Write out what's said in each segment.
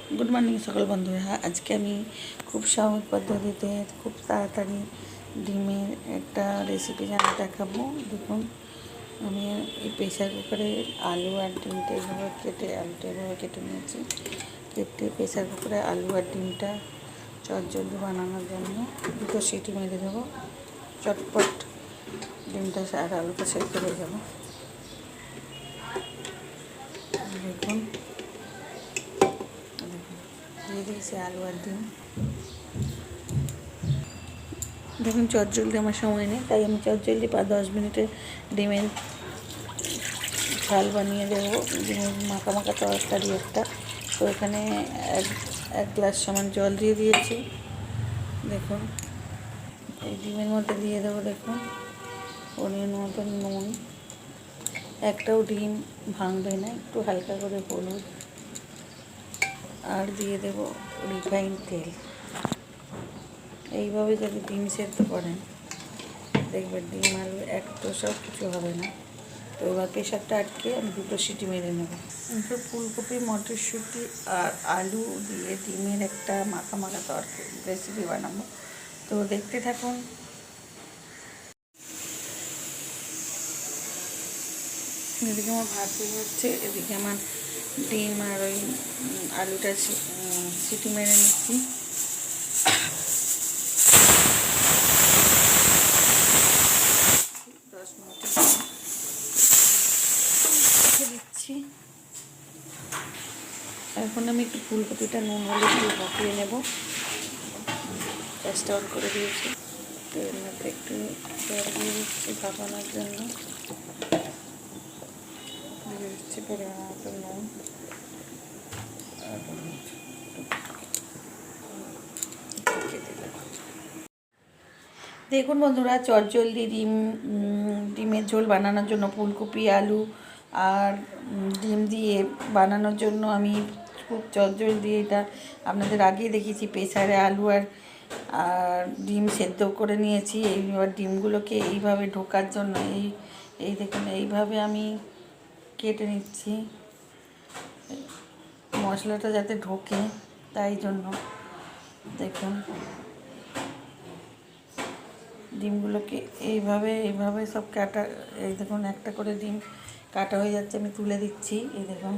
Good morning सकल बंधुरा। आज के आमी खूब सहज पद्धतिते खूब ताड़ाताड़ी डिमेर एक रेसिपि जाना देखाबो। देखुन आमी प्रेसार कुकारे आलू और डिमटा एभाবে केटे आलूटा एभाবে केटे निয়েছি। केटे प्रेसार कुकारे आलू और डिमटा चटजलদি বানানোর জন্য দুটো সিটি মেরে দেবো। চটপট ডিমটা আর আলুটা সেদ্ধ হয়ে যাবে। দেখুন দিয়ে দিয়েছি আলু আর ডিম। দেখুন চটজলদি আমার সময় নেই, তাই আমি চটজলদি 5-10 মিনিটে ডিমের ঝাল বানিয়ে দেবো। ডিমের মাখা মাখা তরকারি একটা। তো এখানে এক গ্লাস সমান জল দিয়ে দিয়েছি। দেখুন এই ডিমের মধ্যে দিয়ে দেবো। দেখুন পরিমাণ মতো নুন, একটাও ডিম ভাঙবে না, একটু হালকা করে হলুদ, আর দিয়ে দেবো রিফাইন তেল। এইভাবে যদি ডিম সেদ্ধ করেন দেখবেন ডিম আলু একটু সব কিছু হবে না। তো এবার প্রেশারটা আটকে আমি দুটো সিটি মেরে নেব। ফুলকপি, মটরশুঁটি আর আলু দিয়ে ডিমের একটা মাখা মাখা তরকারি রেসিপি বানাবো। তো দেখতে থাকুন। এদিকে আমার ভাত হয়ে যাচ্ছে, এদিকে আমার ডিম আর ওই আলুটা সিটি মেরে নিচ্ছি। দিচ্ছি। এখন আমি একটু ফুলকপিটা নুন হলুদ দিয়ে ভাপিয়ে নেব। গ্যাসটা অন করে দিয়েছি। তো এর মধ্যে একটু জল দিয়ে দিচ্ছি ভাপানোর জন্য। দিয়ে দিচ্ছি পরিমাণ মতো নুন। দেখুন বন্ধুরা, চটজলদি ডিমের ঝোল বানানোর জন্য ফুলকপি, আলু আর ডিম দিয়ে বানানোর জন্য আমি খুব চটজলদি এটা আপনাদের আগেই দেখিয়েছি। প্রেসারে আলু আর ডিম সেদ্ধ করে নিয়েছি। এইবার ডিমগুলোকে এইভাবে ঢোকার জন্য এই দেখুন এইভাবে আমি কেটে নিচ্ছি, মশলাটা যাতে ঢোকে তাই জন্য। দেখুন ডিমগুলোকে এইভাবে সব কাটা। এই দেখুন একটা করে ডিম কাটা হয়ে যাচ্ছে, আমি তুলে দিচ্ছি। এই দেখুন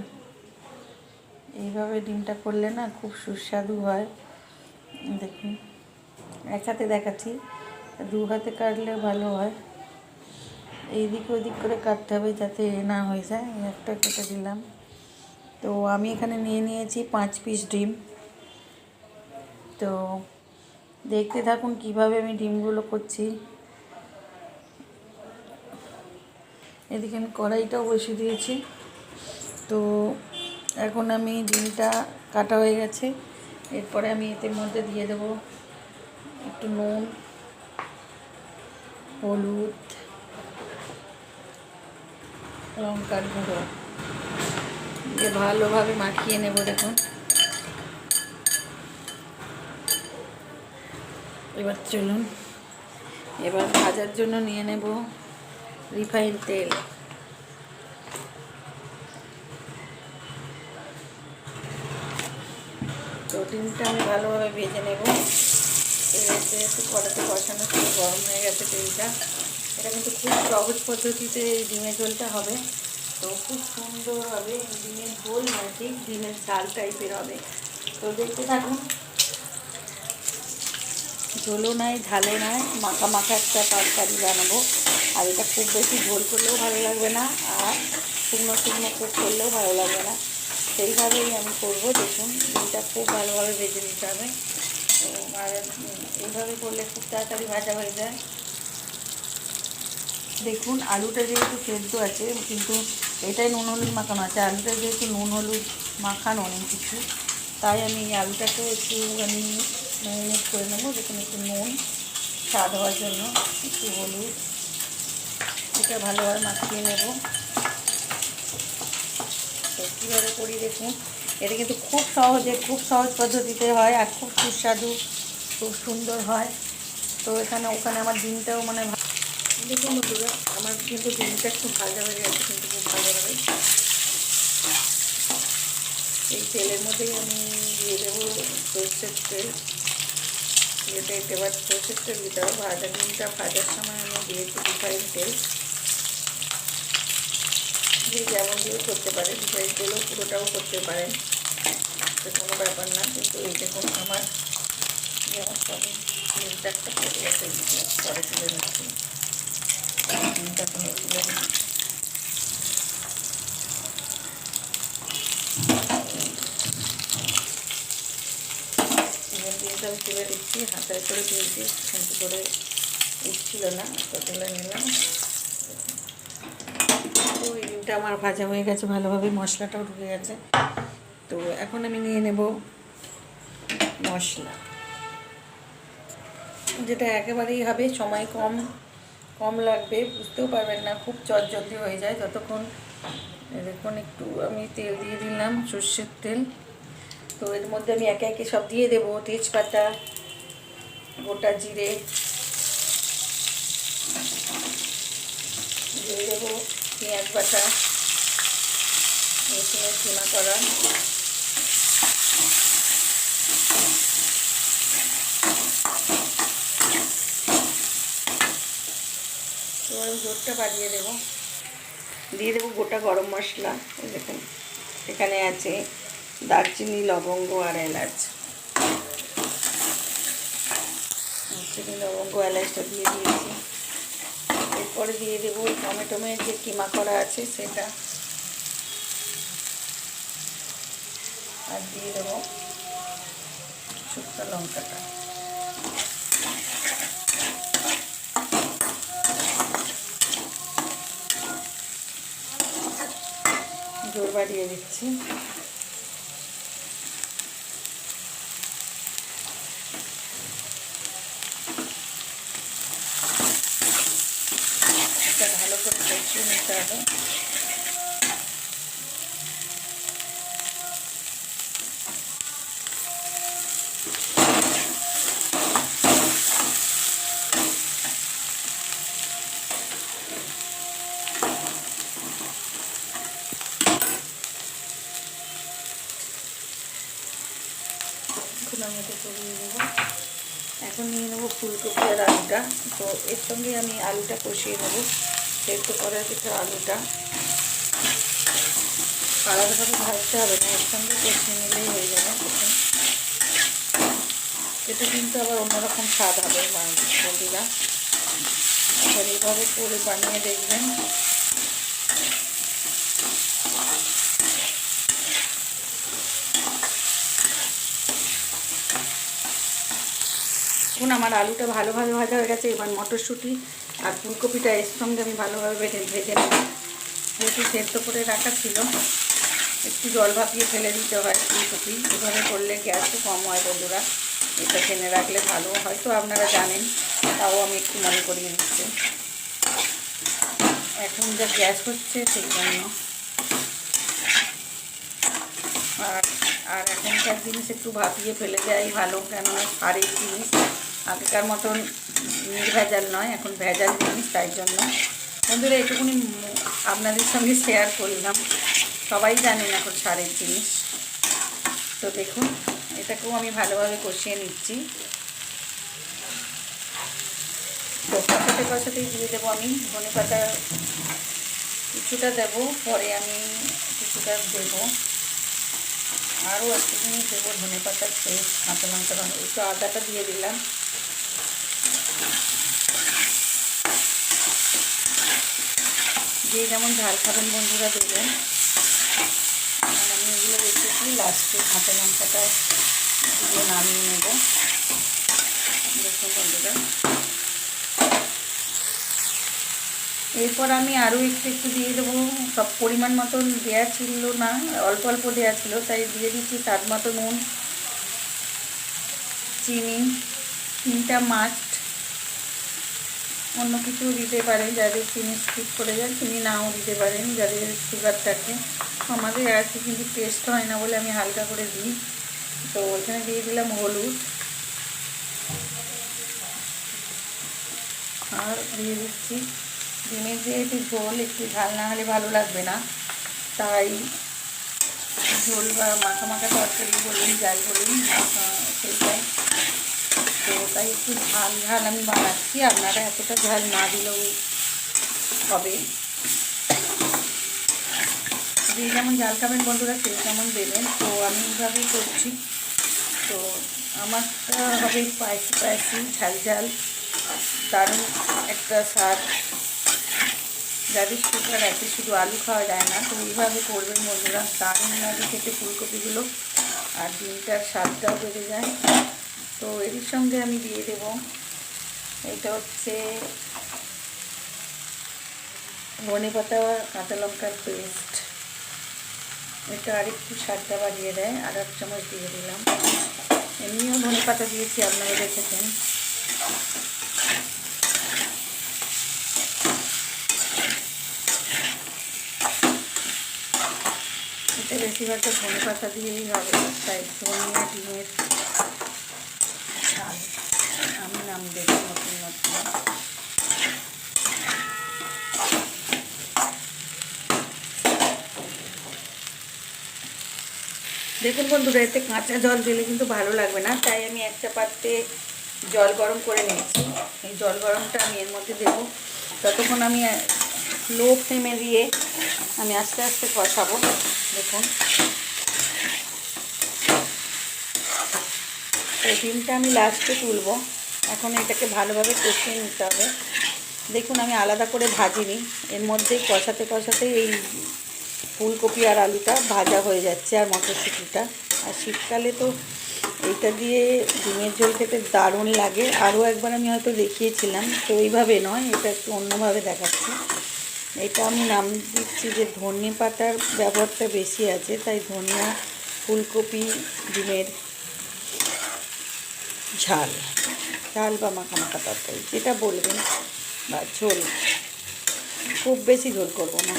এইভাবে ডিমটা করলে না খুব সুস্বাদু হয়। দেখুন এক হাতে দেখাচ্ছি, দু হাতে কাটলে ভালো হয়। এইদিক ওদিক করে কাটতে হবে যাতে না হয়ে যায়। একটা কেটে দিলাম। তো আমি এখানে নিয়েছি 5 পিস ডিম। তো দেখতে থাকুন কিভাবে আমি ডিমগুলো করছি। এদিকে আমি কড়াইটাও বসিয়ে দিয়েছি। তো এখন আমি ডিমটা কাটা হয়ে গেছে। এরপরে আমি এর মধ্যে দিয়ে দেব একটু নুন, হলুদ, লঙ্কার গুঁড়ো দিয়ে ভালোভাবে মাখিয়ে নেব। দেখুন এবার চলুন এবার ভাজার জন্য নিয়ে নেব রিফাইন তেল। তো ডিমটা আমি ভালোভাবে ভেজে নেব। তেলতে একটু কড়াতে বসানোর সময় গরম হয়ে গেছে তেলটা। এটা কিন্তু খুব সহজ পদ্ধতিতে এই ডিমের ঝোলটা হবে। তো খুব সুন্দর হবে। ডিমের ঝোল নয়, ঠিক ডিমের ঝাল টাইপের হবে। তো দেখতে থাকুন। ঝোলও নাই ঝালও নাই, মাখা মাখা একটা তরকারি বানাবো। আর এটা খুব বেশি ঝোল করলেও ভালো লাগবে না, আর শুকনো শুকনো কুক করলেও ভালো লাগবে না। সেইভাবেই আমি করবো। দেখুন ডিমটা খুব ভালোভাবে ভেজে নিতে হবে। তো আর এইভাবে করলে খুব তাড়াতাড়ি ভাজা হয়ে যায়। দেখুন আলুটা যেহেতু সেদ্ধ আছে, কিন্তু এটাই নুন হলুদ মাখানো আছে। আলুটা যেহেতু নুন হলুদ মাখানো অনেক কিছু, তাই আমি এই আলুটাকে একটুখানি ম্যারিনেট করে নেবো। দেখুন একটু নুন স্বাদ হওয়ার জন্য, একটু হলুদ, এটা ভালোভাবে মাখিয়ে নেব। তো কীভাবে করি দেখুন। এটা কিন্তু খুব সহজে, খুব সহজ পদ্ধতিতে হয় আর খুব সুস্বাদু, খুব সুন্দর হয়। তো ওখানে আমার ডিমটাও মানে দেখুন বন্ধুরা, আমার কিন্তু ডিমটা একটু ভাজা হয়ে গেছে, কিন্তু খুব ভালোভাবে। এই তেলের মধ্যেই আমি দিয়ে দেবো সরষের তেল। এটা এবার সরষের তেল দিতে হবে। ভাজা ডিমটা ভাজার সময় আমি দিয়েছি রিফাইন তেল। যে যেমন দিয়েও করতে পারেন, রিফাইন তেলও পুরোটাও করতে পারেন, তো কোনো ব্যাপার না। কিন্তু এই দেখুন আমার যেমন সবই তেলটা একটা পড়ে গেছে, পরে তুলে নিচ্ছি। ডিমটা কোনো তুলে নিচ্ছি। ডিমটা আমি তুলে দিচ্ছি, হাতায় করে তুলছি, খুঁটি করে উঠছিল না, তো তুলে নিলাম। তো এই ডিমটা আমার ভাজা হয়ে গেছে ভালোভাবে, মশলাটাও ঢুকে গেছে। তো এখন আমি নিয়ে নেব মশলা, যেটা একেবারেই হবে, সময় কম লাগবে, বুঝতেও পারবেন না, খুব চটজলদি হয়ে যায় যতক্ষণ। দেখুন একটু আমি তেল দিয়ে দিলাম, সর্ষের তেল। তো এর মধ্যে আমি একে একে সব দিয়ে দেবো। তেজপাতা, গোটা জিরে দিয়ে দেবো, পেঁয়াজ বাটা, রসুনের কিমা করা, এবার জোরটা বাড়িয়ে দেবো। দিয়ে দেবো গোটা গরম মশলা। দেখুন এখানে আছে দারচিনি, লবঙ্গ আর এলাচ। দারচিনি, লবঙ্গ, এলাচটা দিয়ে দিয়েছি। এরপরে দিয়ে দেবো টমেটোমের যে কিমা করা আছে সেটা, আর দিয়ে দেবো শুকনো লঙ্কাটা। জোর বাড়িয়ে দিচ্ছি। এটা ভালো করে কষিয়ে নিতে হবে। আমি এটা সরিয়ে দেবো। এখন নিয়ে নেবো ফুলকপি আর আলুটা। তো এর সঙ্গে আমি আলুটা কষিয়ে নেবো। সেদ্ধ করার যেটা আলুটা আলাদাভাবে ভাজতে হবে না, এর সঙ্গে কষিয়ে নিলেই হয়ে যাবে। এটা কিন্তু আবার অন্যরকম স্বাদ হবে বন্ধুরা, আবার এইভাবে করে বানিয়ে দেখবেন। এখন আমার আলুটা ভালোভাবে ভাজা হয়ে গেছে। এবার মটরশুঁটি আর ফুলকপিটা এর সঙ্গে আমি ভালোভাবে ভেজে নেব। যেহেতু সেদ্ধ করে রাখা ছিল, একটু জল ভাপিয়ে ফেলে দিতে হয় ফুলকপি। এভাবে করলে গ্যাসও কম হয় বন্ধুরা, এটা জেনে রাখলে ভালো। হয়তো আপনারা জানেন, তাও আমি একটু মনে করিয়ে দিচ্ছি। এখন যা গ্যাস হচ্ছে সেই জন্য। আর এখনকার জিনিস একটু ভাপিয়ে ফেলে দেয় ভালো, কেননা সারের জিনিস, আগেকার মতন নির্ভেজাল নয়, এখন ভেজাল জিনিস। তাই জন্য বন্ধুরা এটুকুনি আপনাদের সঙ্গে শেয়ার করলাম। সবাই জানেন এখন সারের জিনিস। তো দেখুন এটাকেও আমি ভালোভাবে কষিয়ে নিচ্ছি। তো কষাতেই দিয়ে দেবো আমি ধনেপাতা, কিছুটা দেবো, পরে আমি কিছুটা দেবো, আরও একটু জিনিস দেবো, ধনেপাতার পেস্ট, কাঁচা লঙ্কা, একটু আদাটা দিয়ে দিলাম। যে যেমন ঝাল খাবেন বন্ধুরা দেবেন। আমি এগুলো রেখেছি, লাস্টে কাঁচা লঙ্কাটা দিয়ে নামিয়ে নেব। দেখুন বন্ধুরা, এরপর আমি আরও একটু দিয়ে দেবো। সব পরিমাণ মতন দেওয়া ছিল না, অল্প অল্প দেওয়া ছিল, তাই দিয়ে দিচ্ছি স্বাদ মতো নুন, চিনি, চিনিটা মাস্ট। অন্য কিছু দিতে পারেন, যাদের চিনি স্কিপ করে যায় চিনি নাও দিতে পারেন, যাদের সুগার থাকে। আমাদের আছে কিন্তু টেস্ট হয় না বলে আমি হালকা করে দিই। তো এখানে দিয়ে দিলাম হলুদ, আর দিয়ে দিচ্ছি ডিমের যেহেতু ঝোল, একটু ঝাল না হলে ভালো লাগবে না, তাই ঝোল বা মাখা মাখা তরকারি বলুন যাই বলুন সেইটাই। তো তাই একটু ঝাল ঝাল আমি বানাচ্ছি, আপনারা এতটা ঝাল না দিলেও হবে। যে যেমন ঝাল খাবেন বন্ধুরা সেই যেমন দেবেন। তো আমি এইভাবেই করছি। তো আমারটা হবে স্পাইসি স্পাইসি ঝাল ঝাল, দারুণ একটা স্বাদ। যাদের সুগার আছে, শুধু আলু খাওয়া যায় না, তো এইভাবে করবেন বন্ধুরা, দারুণ লাগে খেতে ফুলকপিগুলো, আর ডিমটার স্বাদটাও বেড়ে যায়। তো এর সঙ্গে আমি দিয়ে দেব, এটা হচ্ছে ধনেপাতা কাঁচা লঙ্কার পেস্ট। এটা আরেকটু স্বাদটা বাড়িয়ে দেয়, আর 1 চামচ দিয়ে দিলাম। এমনিও ধনেপাতা দিয়েছি, আপনারা দেখেছেন। এটা বেশিরভাগটা ধনেপাতা দিয়েই হবে, তাই ধনিয়া ডিমের ঝাল আমি নাম দেব নতুন নতুন। দেখুন বন্ধুরা, এতে কাঁচা জল দিলে কিন্তু ভালো লাগবে না, তাই আমি একটা পাত্রে জল গরম করে নিয়েছি। এই জল গরমটা আমি এর মধ্যে দেবো। ততক্ষণ আমি লো ফ্লেমে দিয়ে আমি আস্তে আস্তে কষাবো। দেখুন এই ডিমটা আমি লাস্টে তুলবো। এখন এটাকে ভালোভাবে কষিয়ে নিতে হবে। দেখুন আমি আলাদা করে ভাজিনি, এর মধ্যেই কষাতে কষাতে এই ফুলকপি আর আলুটা ভাজা হয়ে যাচ্ছে, আর মটরশুঁটিটা। আর শীতকালে তো এইটা দিয়ে ডিমের ঝোল খেতে দারুণ লাগে। আরও একবার আমি হয়তো দেখিয়েছিলাম, তো এইভাবে নয়, এটা একটু অন্যভাবে দেখাচ্ছি। এটা আমি নাম দিচ্ছি যে ধনে পাতার ব্যবহারটা বেশি আছে, তাই ধনিয়া ফুলকপি ডিমের ঝাল, ঝাল বা মাখা মাখা তরকারি যেটা বলবেন, বা ঝোল। খুব বেশি ঝোল করব না,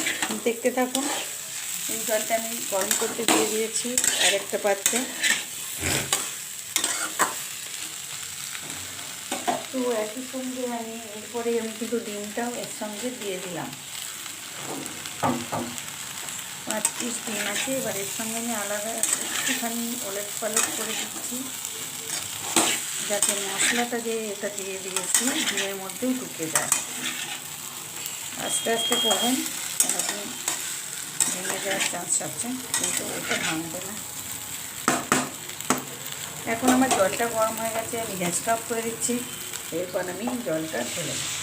দেখতে থাকুন। এই জলটা আমি গরম করতে দিয়ে দিয়েছি আর একটা পাত্রে। তো একই সঙ্গে আমি এরপরে আমি কিন্তু ডিমটাও এর সঙ্গে দিয়ে দিলাম। 5 পিস ডিম আছে। এবার এর সঙ্গে আমি আলাদা একটুখানি ওলট পালট করে দিচ্ছি, যাতে মশলাটা যে এটা দিয়ে দিয়েছি ডিমের মধ্যেও ঢুকে যায়। আস্তে আস্তে করবেন, আপনি ভেঙে যাওয়ার চান্স আছে, কিন্তু এটা ভাঙবে না। এখন আমার জলটা গরম হয়ে গেছে, আমি গ্যাসটা অফ করে দিচ্ছি। এরপর আমি জলটা ঢেলে দিচ্ছি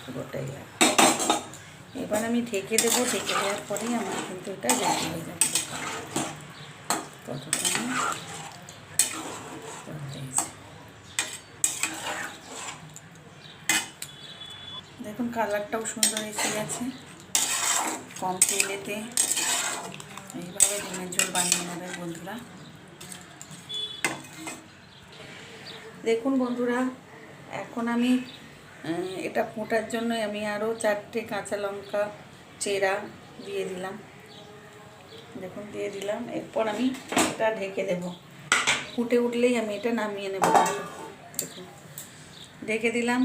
পুরোটাই। এবার আমি ঢেকে দেবো। ঢেকে দেওয়ার পরেই আমার কিন্তু এটা রেডি হয়ে যাবে। কতটা আমি দেখুন কালারটাও সুন্দর এসে গেছে। কম তেলেতে এইভাবে ডিমের ঝোল বানিয়ে নেবেন বন্ধুরা। দেখুন বন্ধুরা, এখন আমি এটা ফোটার জন্য আমি আরও 4টে কাঁচা লঙ্কা চেরা দিয়ে দিলাম। দেখুন দিয়ে দিলাম। এরপর আমি এটা ঢেকে দেব। ফুটে উঠলেই আমি এটা নামিয়ে নেব। দেখুন ঢেকে দিলাম।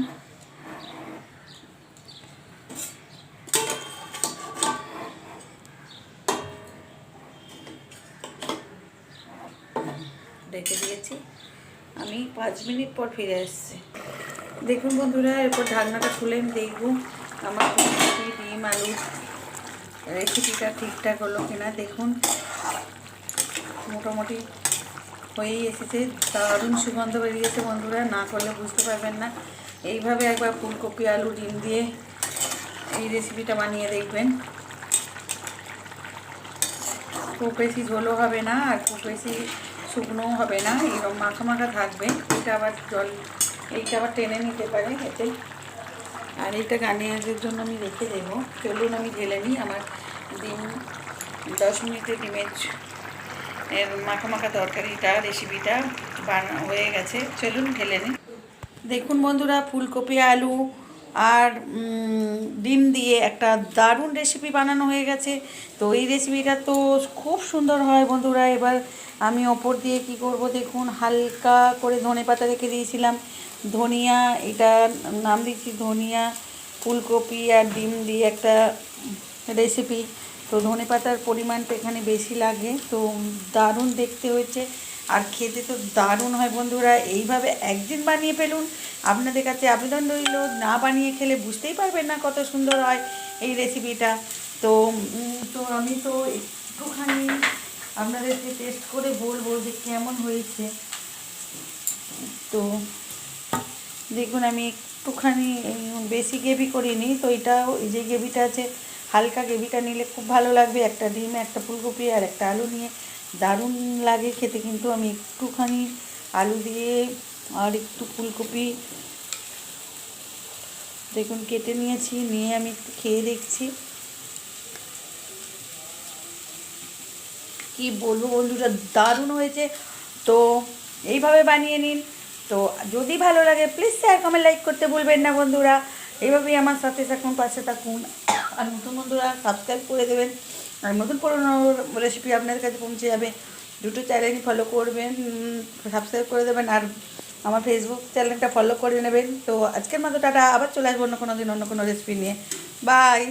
ঢেকে দিয়েছি। আমি 5 মিনিট পর ফিরে আসছি। দেখুন বন্ধুরা, এরপর ঢাকনাটা খুলে আমি দেখব আমার ফুলকপি ডিম আলু রেসিপিটা ঠিকঠাক হলো কিনা। দেখুন মোটামুটি হয়েই এসেছে, দারুণ সুগন্ধ বেরিয়েছে বন্ধুরা। না করলে বুঝতে পারবেন না। এইভাবে একবার ফুলকপি আলু ডিম দিয়ে এই রেসিপিটা বানিয়ে দেখবেন। খুব বেশি ঝোলও হবে না, আর খুব বেশি শুকনোও হবে না, এরকম মাখা মাখা থাকবে। এটা আবার এইটা আবার টেনে নিতে পারে এতে। আর এইটা গার্নিয়ারের জন্য আমি রেখে দেবো। চলুন আমি ঢেলে নিই। আমার ডিম 10 মিনিটে ডিমের মাখা মাখা তরকারিটা রেসিপিটা হয়ে গেছে। চলুন ঢেলে নিই। দেখুন বন্ধুরা, ফুলকপি আলু আর ডিম দিয়ে একটা দারুণ রেসিপি বানানো হয়ে গেছে। তো এই রেসিপিটা তো খুব সুন্দর হয় বন্ধুরা। এবার আমি ওপর দিয়ে কি করব, দেখুন হালকা করে ধনেপাতা রেখে দিয়েছিলাম, ধনিয়া, এটা নাম দিচ্ছি ধনিয়া ফুলকপি আর ডিম দিয়ে একটা রেসিপি। তো ধনেপাতার পরিমাণটা এখানে বেশি লাগে। তো দারুণ দেখতে হয়েছে আর খেতে তো দারুণ হয় বন্ধুরা। এইভাবে একদিন বানিয়ে ফেলুন। আপনাদের কাছে আবেদন রইল, না বানিয়ে খেলে বুঝতেই পারবেন না কত সুন্দর হয় এই রেসিপিটা। তো তো আমি তো একটুখানি আপনাদেরকে টেস্ট করে বলবো যে কেমন হয়েছে। তো দেখুন আমি একটুখানি বেশি গ্রেভি করিনি। তো এটাও এই যে গ্রেভিটা আছে, হালকা গ্রেভিটা নিলে খুব ভালো লাগবে। একটা ডিম, একটা ফুলকপি আর একটা আলু নিয়ে দারুণ লাগে খেতে। কিন্তু আমি একটুখানি আলু দিয়ে আর একটু ফুলকপি দেখুন কেটে নিয়েছি, নিয়ে আমি একটু খেয়ে দেখছি। কি বলবো বন্ধুরা, দারুণ হয়েছে। তো এইভাবে বানিয়ে নিন। তো যদি ভালো লাগে প্লিজ শেয়ার কমেন্ট লাইক করতে ভুলবেন না বন্ধুরা। এইভাবেই আমার সাথে থাকুন, পাশে থাকুন। আর নতুন বন্ধুরা সাবস্ক্রাইব করে দেবেন। আর নতুন পুরোনো রেসিপি আপনাদের কাছে পৌঁছে যাবে। দুটো চ্যানেলই ফলো করবেন, সাবস্ক্রাইব করে দেবেন। আর আমার ফেসবুক চ্যানেলটা ফলো করে নেবেন। তো আজকের মতো টাটা, আবার চলে আসবো অন্য কোনো দিন অন্য কোনো রেসিপি নিয়ে। বাই।